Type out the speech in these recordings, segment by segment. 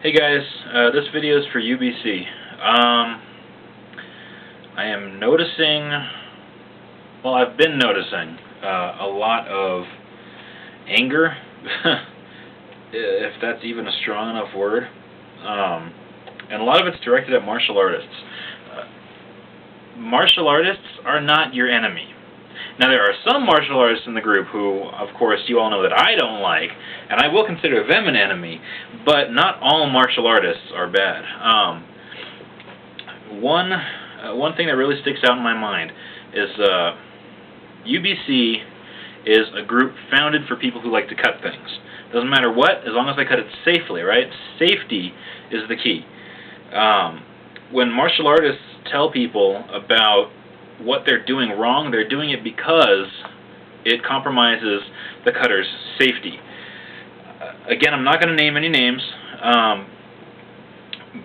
Hey guys, this video is for UBC. I am noticing, well, I've been noticing a lot of anger, if that's even a strong enough word, and a lot of it's directed at martial artists. Martial artists are not your enemy. Now, there are some martial artists in the group who, of course, you all know that I don't like, and I will consider them an enemy, but not all martial artists are bad. One thing that really sticks out in my mind is UBC is a group founded for people who like to cut things. Doesn't matter what, as long as I cut it safely, right? Safety is the key. When martial artists tell people about what they're doing wrong, they're doing it because it compromises the cutter's safety. Again, I'm not going to name any names,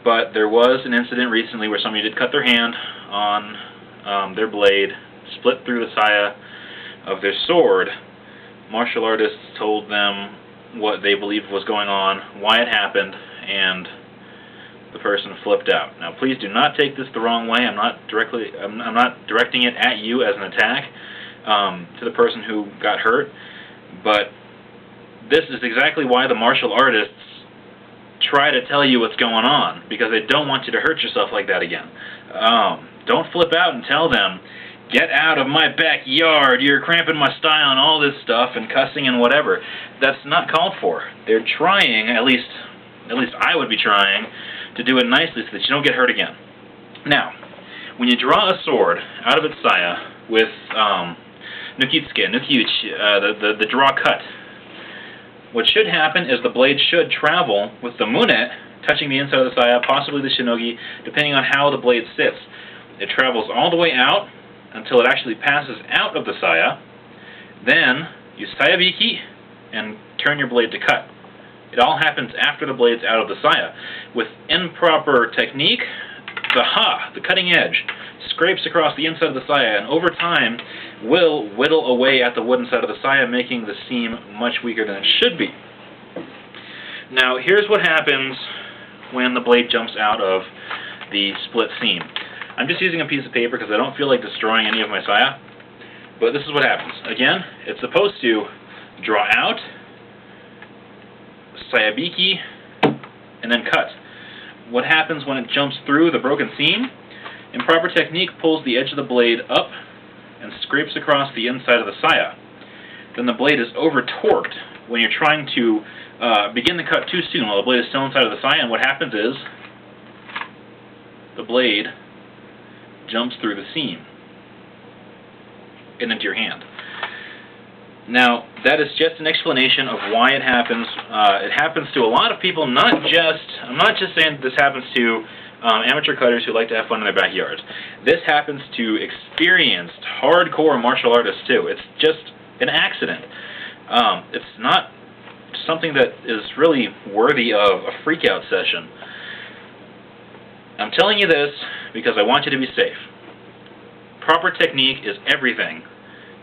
but there was an incident recently where somebody did cut their hand on their blade, split through the saya of their sword. Martial artists told them what they believed was going on, why it happened, and the person flipped out. Now, please do not take this the wrong way. I'm not directing it at you as an attack to the person who got hurt, but this is exactly why the martial artists try to tell you what's going on, because they don't want you to hurt yourself like that again. Don't flip out and tell them, "Get out of my backyard, you're cramping my style," and all this stuff, and cussing and whatever. That's not called for. They're trying, at least I would be trying, to do it nicely so that you don't get hurt again. Now, when you draw a sword out of its saya with nukitsuke, the draw cut, what should happen is the blade should travel with the munet touching the inside of the saya, possibly the shinogi, depending on how the blade sits. It travels all the way out until it actually passes out of the saya. Then you sayabiki and turn your blade to cut. It all happens after the blade's out of the saya. With improper technique, the cutting edge, scrapes across the inside of the saya, and over time will whittle away at the wooden side of the saya, making the seam much weaker than it should be. Now, here's what happens when the blade jumps out of the split seam. I'm just using a piece of paper because I don't feel like destroying any of my saya, but this is what happens. Again, it's supposed to draw out, sayabiki, and then cut. What happens when it jumps through the broken seam? Improper technique pulls the edge of the blade up and scrapes across the inside of the saya. Then the blade is over-torqued when you're trying to begin the cut too soon while the blade is still inside of the saya, and what happens is the blade jumps through the seam and into your hand. Now, that is just an explanation of why it happens. It happens to a lot of people, I'm not just saying this happens to amateur cutters who like to have fun in their backyards. This happens to experienced, hardcore martial artists too. It's just an accident. It's not something that is really worthy of a freak-out session. I'm telling you this because I want you to be safe. Proper technique is everything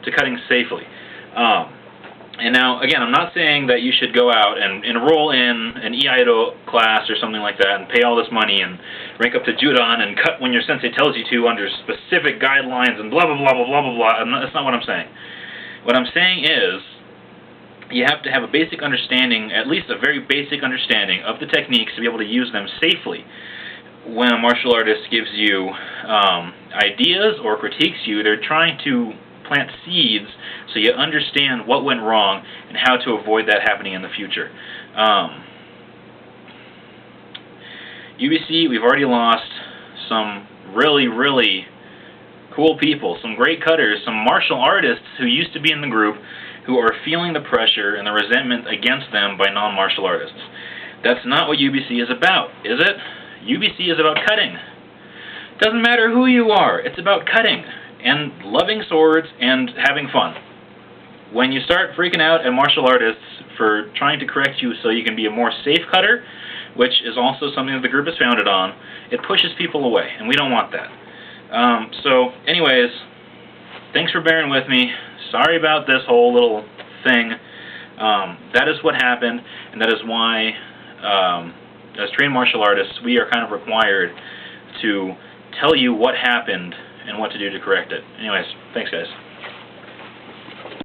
to cutting safely. And now, again, I'm not saying that you should go out and enroll in an iaido class or something like that and pay all this money and rank up to Judan and cut when your sensei tells you to under specific guidelines and blah, blah, blah, blah, blah, blah, blah. That's not what I'm saying. What I'm saying is you have to have a basic understanding, at least a very basic understanding of the techniques to be able to use them safely. When a martial artist gives you ideas or critiques you, they're trying to plant seeds so you understand what went wrong and how to avoid that happening in the future. UBC, we've already lost some really, really cool people, some great cutters, some martial artists who used to be in the group who are feeling the pressure and the resentment against them by non-martial artists. That's not what UBC is about, is it? UBC is about cutting. Doesn't matter who you are, it's about cutting and loving swords and having fun. When you start freaking out at martial artists for trying to correct you so you can be a more safe cutter, which is also something that the group is founded on, it pushes people away, and we don't want that. So, anyways, thanks for bearing with me. Sorry about this whole little thing. That is what happened, and that is why as trained martial artists, we are kind of required to tell you what happened and what to do to correct it. Anyways, thanks guys.